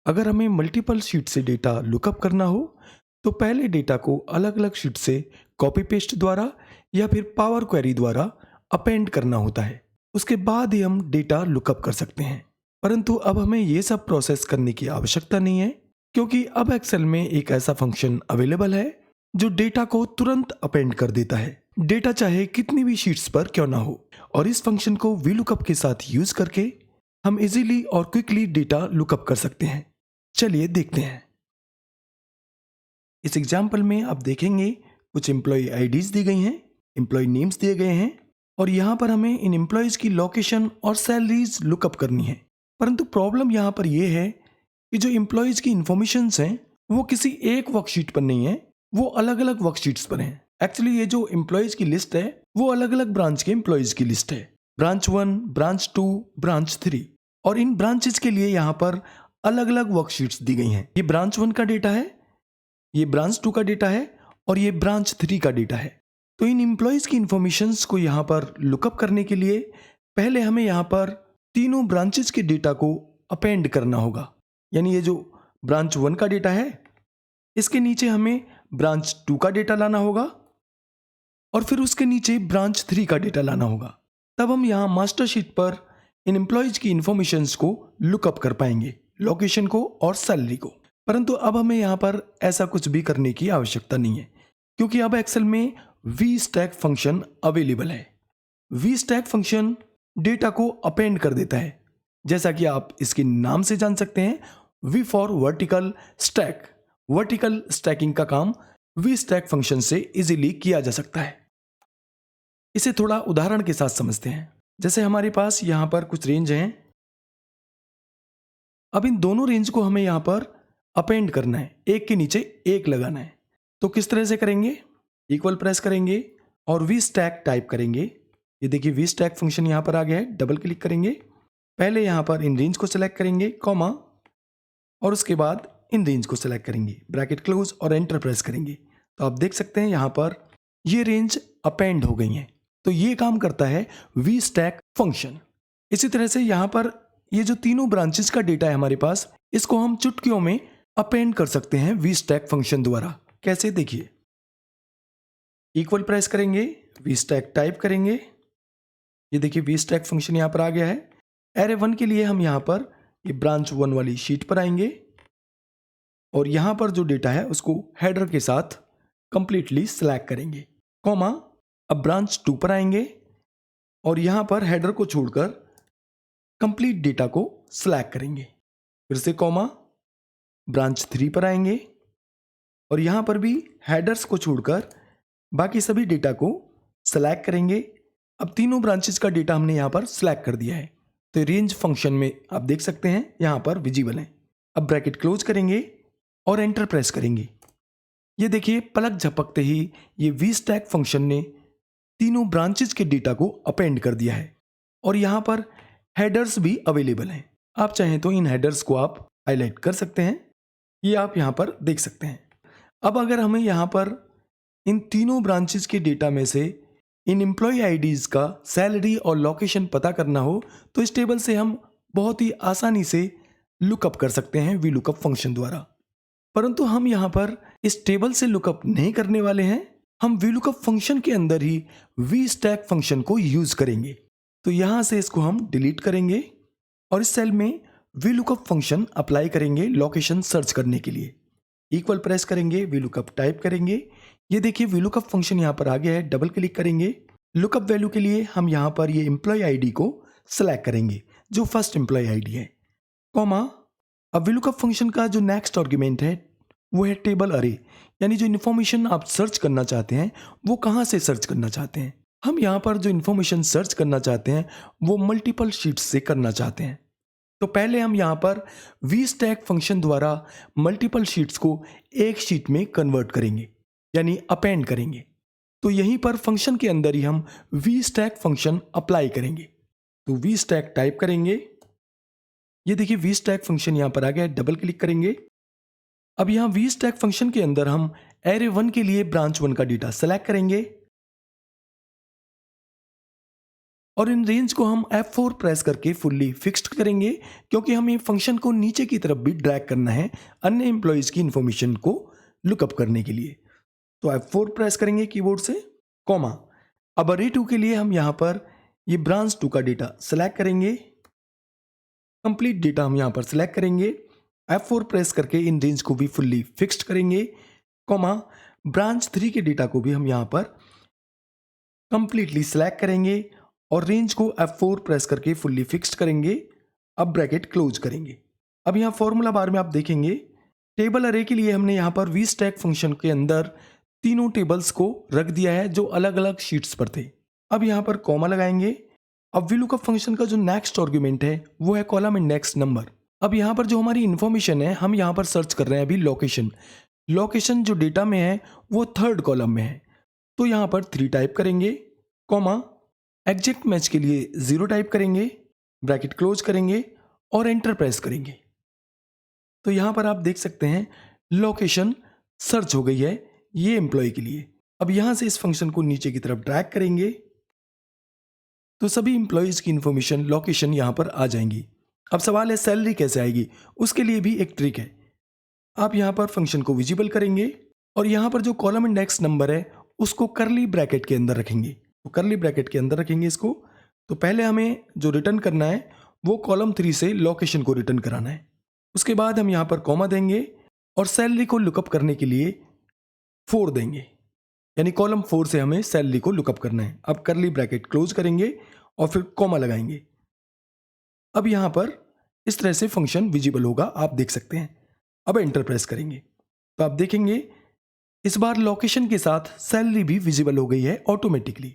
अगर हमें multiple sheet से डेटा लुकअप करना हो तो पहले डेटा को अलग अलग शीट से कॉपी पेस्ट द्वारा या फिर पावर क्वेरी द्वारा अपेंड करना होता है। उसके बाद ही हम डेटा लुकअप कर सकते हैं। परंतु अब हमें ये सब प्रोसेस करने की आवश्यकता नहीं है, क्योंकि अब एक्सेल में एक ऐसा फंक्शन अवेलेबल है जो डेटा को तुरंत अपेंड कर देता है, डेटा चाहे कितनी भी शीट्स पर क्यों ना हो। और इस फंक्शन को वीलुकअप के साथ यूज करके हम इजीली और क्विकली डेटा लुकअप कर सकते हैं। चलिए देखते हैं। इस एग्जाम्पल में आप देखेंगे कुछ एम्प्लॉय आईडीज दी गई हैं, एम्प्लॉय नेम्स दिए गए हैं और यहाँ पर हमें इन एम्प्लॉयज की लोकेशन और सैलरीज लुकअप करनी है। परंतु प्रॉब्लम यहाँ पर यह है कि जो एम्प्लॉयज की इंफॉर्मेशन हैं वो किसी एक वर्कशीट पर नहीं है, वो अलग अलग वर्कशीट्स पर हैं। एक्चुअली ये जो एम्प्लॉयज की लिस्ट है वो अलग अलग ब्रांच के एम्प्लॉयज की लिस्ट है, ब्रांच 1, ब्रांच 2, ब्रांच 3। और इन ब्रांचेस के लिए यहाँ पर अलग अलग वर्कशीट्स दी गई हैं। ये ब्रांच 1 का डेटा है, ये ब्रांच 2 का डेटा है और ये ब्रांच 3 का डेटा है। तो इन एम्प्लॉयज की इंफॉर्मेशंस को यहाँ पर लुकअप करने के लिए पहले हमें यहाँ पर तीनों ब्रांचेस के डेटा को अपेंड करना होगा। यानी ये जो ब्रांच 1 का डेटा है इसके नीचे हमें ब्रांच 2 का डेटा लाना होगा और फिर उसके नीचे ब्रांच 3 का डेटा लाना होगा। तब हम यहाँ मास्टर शीट पर इन एम्प्लॉयज की इंफॉर्मेशंस को लुकअप कर पाएंगे, लोकेशन को और सैलरी को। परंतु अब हमें यहाँ पर ऐसा कुछ भी करने की आवश्यकता नहीं है, क्योंकि अब एक्सेल में वी स्टैक फंक्शन अवेलेबल है। वी स्टैक फंक्शन डेटा को अपेंड कर देता है। जैसा कि आप इसके नाम से जान सकते हैं, V for vertical stack. Vertical stacking का काम वी स्टैक फंक्शन से इजीली किया जा सकता है। इसे थोड़ा उदाहरण के साथ समझते हैं। जैसे हमारे पास यहाँ पर कुछ रेंज हैं, अब इन दोनों रेंज को हमें यहाँ पर अपेंड करना है, एक के नीचे एक लगाना है। तो किस तरह से करेंगे? इक्वल प्रेस करेंगे और वी स्टैक टाइप करेंगे। ये देखिए वी स्टैक फंक्शन यहाँ पर आ गया है। डबल क्लिक करेंगे, पहले यहाँ पर इन रेंज को सिलेक्ट करेंगे, कॉमा, और उसके बाद इन रेंज को सिलेक्ट करेंगे, ब्रैकेट क्लोज और एंटर प्रेस करेंगे। तो आप देख सकते हैं यहाँ पर ये रेंज अपेंड हो गई हैं। तो ये काम करता है वी स्टैक फंक्शन। इसी तरह से यहाँ पर ये जो तीनों ब्रांचेस का डेटा है हमारे पास, इसको हम चुटकियों में अपेंड कर सकते हैं वी स्टैक फंक्शन द्वारा। कैसे? देखिए, इक्वल प्रेस करेंगे, वी स्टैक टाइप करेंगे। ये देखिए वी स्टैक फंक्शन यहाँ पर आ गया है। एरे 1 के लिए हम यहाँ पर ये ब्रांच 1 वाली शीट पर आएंगे और यहाँ पर जो डेटा है उसको हेडर के साथ कंप्लीटली सिलेक्ट करेंगे, कॉमा। अब ब्रांच 2 पर आएंगे और यहाँ पर हेडर को छोड़कर कंप्लीट डेटा को सिलेक्ट करेंगे, फिर से कॉमा। ब्रांच 3 पर आएंगे और यहाँ पर भी हेडर्स को छोड़कर बाकी सभी डेटा को सिलेक्ट करेंगे। अब तीनों ब्रांचेस का डेटा हमने यहाँ पर सिलेक्ट कर दिया है, तो रेंज फंक्शन में आप देख सकते हैं यहाँ पर विजिबल है। अब ब्रैकेट क्लोज करेंगे और एंटर प्रेस करेंगे। ये देखिए पलक झपकते ही ये वी स्टैक फंक्शन ने तीनों ब्रांचेस के डेटा को अपेंड कर दिया है और यहाँ पर हेडर्स भी अवेलेबल हैं। आप चाहें तो इन हेडर्स को आप हाईलाइट कर सकते हैं, ये आप यहाँ पर देख सकते हैं। अब अगर हमें यहाँ पर इन तीनों ब्रांचेस के डेटा में से इन एम्प्लॉय आईडीज का सैलरी और लोकेशन पता करना हो तो इस टेबल से हम बहुत ही आसानी से लुकअप कर सकते हैं वी लुकअप फंक्शन द्वारा। परंतु हम यहाँ पर इस टेबल से लुकअप नहीं करने वाले हैं, हम वी लुकअप फंक्शन के अंदर ही वी स्टैक फंक्शन को यूज करेंगे। तो यहाँ से इसको हम डिलीट करेंगे और इस सेल में वी लुकअप फंक्शन अप्लाई करेंगे लोकेशन सर्च करने के लिए। इक्वल प्रेस करेंगे, वी लुकअप टाइप करेंगे। ये देखिए वी लुकअप फंक्शन यहाँ पर आ गया है। डबल क्लिक करेंगे, लुकअप वैल्यू के लिए हम यहाँ पर ये एम्प्लॉय आईडी को सिलेक्ट करेंगे जो फर्स्ट एम्प्लॉय आईडी है, कॉमा। अब वी लुकअप फंक्शन का जो नेक्स्ट आर्गुमेंट है वो है टेबल अरे, यानी जो इन्फॉर्मेशन आप सर्च करना चाहते हैं वो कहाँ से सर्च करना चाहते हैं। हम यहाँ पर जो इन्फॉर्मेशन सर्च करना चाहते हैं वो मल्टीपल शीट्स से करना चाहते हैं। तो पहले हम यहाँ पर वी स्टैक फंक्शन द्वारा मल्टीपल शीट्स को एक शीट में कन्वर्ट करेंगे, यानी अपेंड करेंगे। तो यहीं पर फंक्शन के अंदर ही हम वी स्टैक फंक्शन अप्लाई करेंगे। तो वी स्टैक टाइप करेंगे, ये देखिए वी स्टैक फंक्शन यहाँ पर आ गया है। डबल क्लिक करेंगे। अब यहाँ वी स्टैक फंक्शन के अंदर हम एरे 1 के लिए ब्रांच 1 का डेटा सेलेक्ट करेंगे और इन रेंज को हम F4 प्रेस करके फुल्ली फिक्स्ड करेंगे, क्योंकि हमें फंक्शन को नीचे की तरफ भी ड्रैग करना है अन्य एम्प्लॉयज की इंफॉर्मेशन को लुकअप करने के लिए। तो F4 प्रेस करेंगे कीबोर्ड से, कॉमा। अब अरे 2 के लिए हम यहाँ पर ये ब्रांच 2 का डेटा सेलेक्ट करेंगे, कंप्लीट डेटा हम यहाँ पर सेलेक्ट करेंगे, F4 प्रेस करके इन रेंज को भी फुल्ली फिक्स्ड करेंगे, कॉमा। ब्रांच 3 के डेटा को भी हम यहाँ पर कंप्लीटली सेलेक्ट करेंगे और रेंज को F4 प्रेस करके फुल्ली फिक्स्ड करेंगे। अब ब्रैकेट क्लोज करेंगे। अब यहाँ फॉर्मूला बार में आप देखेंगे टेबल अरे के लिए हमने यहाँ पर वी स्टैक फंक्शन के अंदर तीनों टेबल्स को रख दिया है जो अलग अलग शीट्स पर थे। अब यहाँ पर कॉमा लगाएंगे। अब VLOOKUP फंक्शन का जो नेक्स्ट आर्गुमेंट है वो है कॉलम इंडेक्स नंबर। अब यहाँ पर जो हमारी इन्फॉर्मेशन है हम यहाँ पर सर्च कर रहे हैं अभी लोकेशन। लोकेशन जो डेटा में है वो थर्ड कॉलम में है, तो यहाँ पर 3 टाइप करेंगे, कॉमा। एग्जैक्ट मैच के लिए 0 टाइप करेंगे, ब्रैकेट क्लोज करेंगे और एंटर प्रेस करेंगे। तो यहाँ पर आप देख सकते हैं लोकेशन सर्च हो गई है ये एम्प्लॉय के लिए। अब यहाँ से इस फंक्शन को नीचे की तरफ ड्रैग करेंगे तो सभी इंप्लॉयज की इंफॉर्मेशन लोकेशन यहाँ पर आ जाएंगी। अब सवाल है सैलरी कैसे आएगी, उसके लिए भी एक ट्रिक है। आप यहाँ पर फंक्शन को विजिबल करेंगे और यहाँ पर जो कॉलम इंडेक्स नंबर है उसको करली ब्रैकेट के अंदर रखेंगे। तो करली ब्रैकेट के अंदर रखेंगे इसको। तो पहले हमें जो रिटर्न करना है वो कॉलम 3 से लोकेशन को रिटर्न कराना है। उसके बाद हम यहाँ पर कॉमा देंगे और सैलरी को लुकअप करने के लिए 4 देंगे, यानी कॉलम 4 से हमें सैलरी को लुकअप करना है। अब करली ब्रैकेट क्लोज करेंगे और फिर कॉमा लगाएंगे। अब यहाँ पर इस तरह से फंक्शन विजिबल होगा, आप देख सकते हैं। अब एंटर प्रेस करेंगे तो आप देखेंगे इस बार लोकेशन के साथ सैलरी भी विजिबल हो गई है ऑटोमेटिकली।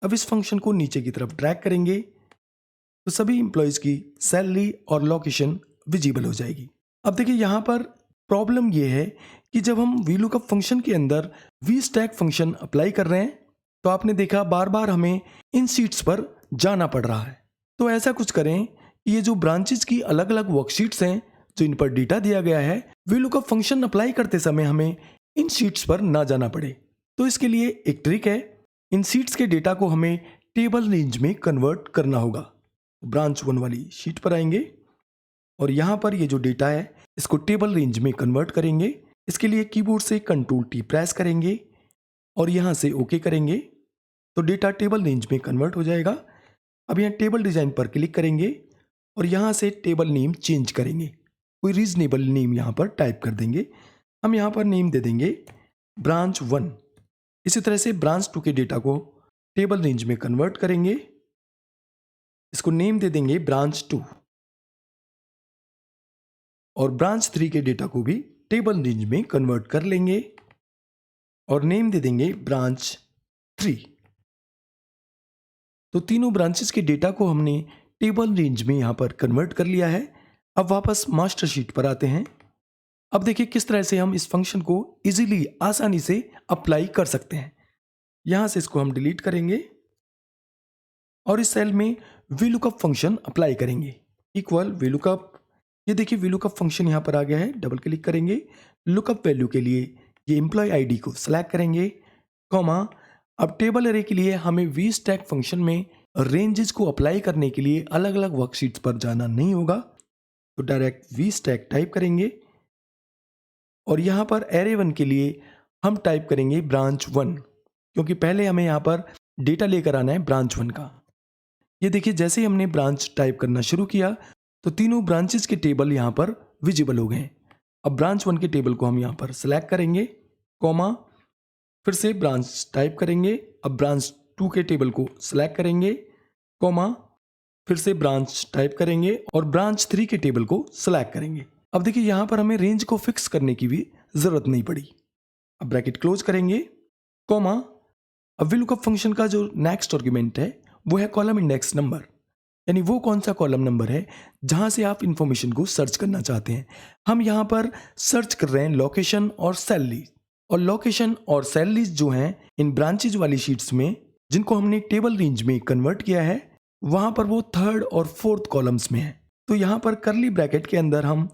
अब इस फंक्शन को नीचे की तरफ ड्रैग करेंगे तो सभी इंप्लॉयज की सैलरी और लोकेशन विजिबल हो जाएगी। अब देखिए यहाँ पर प्रॉब्लम यह है कि जब हम VLOOKUP फंक्शन के अंदर VStack फंक्शन अप्लाई कर रहे हैं तो आपने देखा बार बार हमें इन शीट्स पर जाना पड़ रहा है। तो ऐसा कुछ करें कि ये जो ब्रांचेज की अलग अलग वर्कशीट्स हैं जो इन पर डेटा दिया गया है, VLOOKUP फंक्शन अप्लाई करते समय हमें इन शीट्स पर ना जाना पड़े। तो इसके लिए एक ट्रिक है, इन शीट्स के डेटा को हमें टेबल रेंज में कन्वर्ट करना होगा। ब्रांच 1 वाली शीट पर आएंगे और यहाँ पर ये जो डेटा है इसको टेबल रेंज में कन्वर्ट करेंगे। इसके लिए कीबोर्ड से Ctrl+T प्रेस करेंगे और यहाँ से ओके करेंगे तो डेटा टेबल रेंज में कन्वर्ट हो जाएगा। अब यहाँ टेबल डिजाइन पर क्लिक करेंगे और यहाँ से टेबल नेम चेंज करेंगे, कोई रीजनेबल नेम यहाँ पर टाइप कर देंगे। हम यहाँ पर नेम दे देंगे ब्रांच 1। इसी तरह से ब्रांच 2 के डेटा को टेबल रेंज में कन्वर्ट करेंगे, इसको नेम दे देंगे ब्रांच 2 और ब्रांच 3 के डेटा को भी टेबल रेंज में कन्वर्ट कर लेंगे और नेम दे देंगे ब्रांच 3। तो तीनों ब्रांचेस के डेटा को हमने टेबल रेंज में यहाँ पर कन्वर्ट कर लिया है। अब वापस मास्टर शीट पर आते हैं। अब देखिए किस तरह से हम इस फंक्शन को इजीली आसानी से अप्लाई कर सकते हैं। यहाँ से इसको हम डिलीट करेंगे और इस सेल में VLOOKUP फंक्शन अप्लाई करेंगे, इक्वल VLOOKUP। ये देखिए VLOOKUP फंक्शन यहाँ पर आ गया है। डबल क्लिक करेंगे, लुकअप वैल्यू के लिए ये एम्प्लॉय आईडी को सिलेक्ट करेंगे, कॉमा। अब टेबल अरे के लिए हमें VStack फंक्शन में रेंजेस को अप्लाई करने के लिए अलग अलग वर्कशीट्स पर जाना नहीं होगा, तो डायरेक्ट VStack टाइप करेंगे और यहाँ पर एरे 1 के लिए हम टाइप करेंगे ब्रांच 1, क्योंकि पहले हमें यहाँ पर डेटा लेकर आना है ब्रांच 1 का। ये देखिए जैसे ही हमने ब्रांच टाइप करना शुरू किया तो तीनों ब्रांचेस के टेबल यहाँ पर विजिबल हो गए। अब ब्रांच 1 के टेबल को हम यहाँ पर सिलेक्ट करेंगे, कॉमा, फिर से ब्रांच टाइप करेंगे। अब ब्रांच 2 के टेबल को सिलेक्ट करेंगे, कॉमा, फिर से ब्रांच टाइप करेंगे और ब्रांच 3 के टेबल को सिलेक्ट करेंगे। अब देखिए यहाँ पर हमें रेंज को फिक्स करने की भी जरूरत नहीं पड़ी। अब ब्रैकेट क्लोज करेंगे, कॉमा। अब VLOOKUP फंक्शन का जो नेक्स्ट आर्गुमेंट है वो है कॉलम इंडेक्स नंबर, यानी वो कौन सा कॉलम नंबर है जहां से आप इंफॉर्मेशन को सर्च करना चाहते हैं। हम यहाँ पर सर्च कर रहे हैं लोकेशन और सैलरी, और लोकेशन और सैलरीज जो हैं इन ब्रांचेज वाली शीट्स में जिनको हमने टेबल रेंज में कन्वर्ट किया है वहां पर वो थर्ड और फोर्थ कॉलम्स में है। तो यहाँ पर करली ब्रैकेट के अंदर हम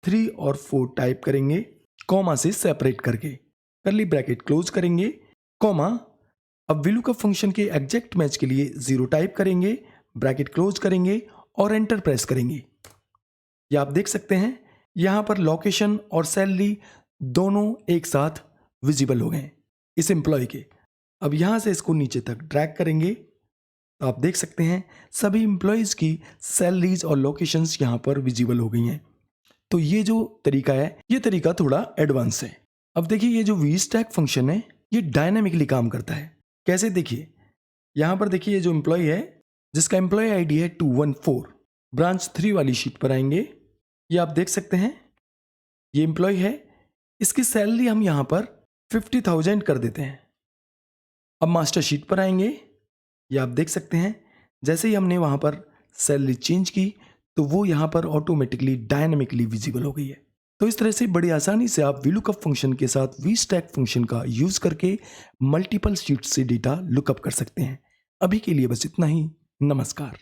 3 और 4 टाइप करेंगे, कॉमा से सेपरेट करके। करली ब्रैकेट क्लोज करेंगे, कॉमा। अब VLOOKUP फंक्शन के एग्जैक्ट मैच के लिए 0 टाइप करेंगे, ब्रैकेट क्लोज करेंगे और एंटर प्रेस करेंगे। ये आप देख सकते हैं यहां पर लोकेशन और सैलरी दोनों एक साथ विजिबल हो गए इस एम्प्लॉय के। अब यहां से इसको नीचे तक ड्रैग करेंगे तो आप देख सकते हैं सभी एम्प्लॉयज़ की सैलरीज और लोकेशंस यहां पर विजिबल हो गई हैं। तो ये जो तरीका है ये तरीका थोड़ा एडवांस है। अब देखिए ये जो VStack फंक्शन है ये डायनामिकली काम करता है। कैसे? देखिए यहां पर देखिए ये जो एम्प्लॉय है जिसका एम्प्लॉय आईडी है 214, ब्रांच 3 वाली शीट पर आएंगे। ये आप देख सकते हैं ये एम्प्लॉय है, इसकी सैलरी हम यहां पर 50,000 कर देते हैं। अब मास्टर शीट पर आएंगे, ये आप देख सकते हैं जैसे ही हमने वहां पर सैलरी चेंज की तो वो यहां पर ऑटोमेटिकली डायनामिकली विजिबल हो गई है। तो इस तरह से बड़ी आसानी से आप VLOOKUP फंक्शन के साथ VStack फंक्शन का यूज करके मल्टीपल शीट से डेटा लुकअप कर सकते हैं। अभी के लिए बस इतना ही। नमस्कार।